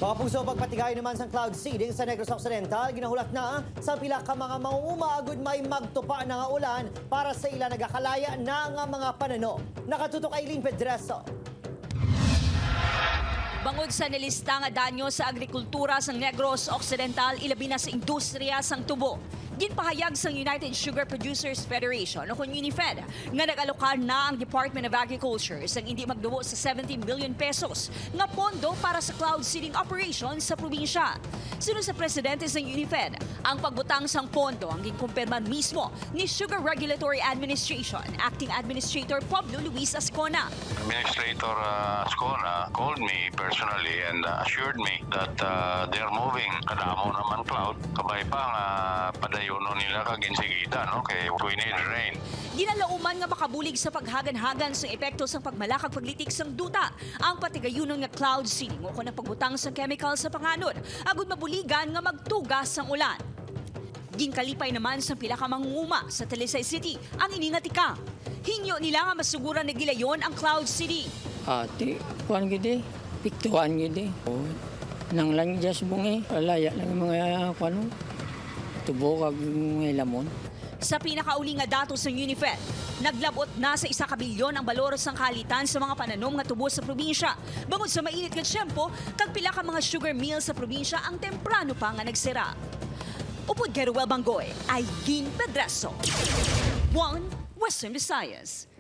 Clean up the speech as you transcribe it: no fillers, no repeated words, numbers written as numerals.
Mga puso, pagpatigay naman sa cloud seeding sa Negros Occidental, ginahulat na sa pila ka mga mauumagod may magtupa na nga ulan para sa ila nagakalaya na nga mga panano. Nakatutok Aileen Pedreso. Bangod sa nilista nga danyo sa agrikultura sa Negros Occidental, ilabi na sa industriya sang tubo. Ginpahayag sa United Sugar Producers Federation o UNIFED nga nag-alokar na ang Department of Agriculture sang hindi magdubo sa 70 million pesos nga pondo para sa cloud seeding operations sa probinsya. Sunod sa presidente ng UNIFED, ang pagbutang sang pondo ang ginkumpirman mismo ni Sugar Regulatory Administration Acting Administrator Pablo Luis Ascona. Administrator Ascona called me personally and assured me that they're moving kadamo naman cloud. Kabay pa nga padayono nila kaginsigita, no? Kay we need rain. Ginalauman nga makabulig sa paghagan-hagan sa epekto sa pagmalakag paglitik sang duta ang patigayunon nga cloud seeding o kunang pagbutang sa chemical sa panganod agud mabuligan nga magtugas sang ulan. Ginkalipay naman sa pila ka mangunguma sa Talisay City ang iningatika. Hinyo nila nga masuguran na gilayon ang cloud seeding. Ati, kuhan gede, piktuan gede. Nang lang just bungi, alaya lang mga kuhan, tubo kag mga lamon. Sa pinakauli nga datos ng UNIFED, naglabot na sa 1 kabilyon ang balor sang kalitan sa mga pananom nga tubo sa probinsya. Bangod sa mainit nga tiyempo, kag pila ka mga sugar mills sa probinsya ang temprano pa nga nagsira. Upod kay Ruel Bangoy, Aileen Pedreso, One Western Visayas.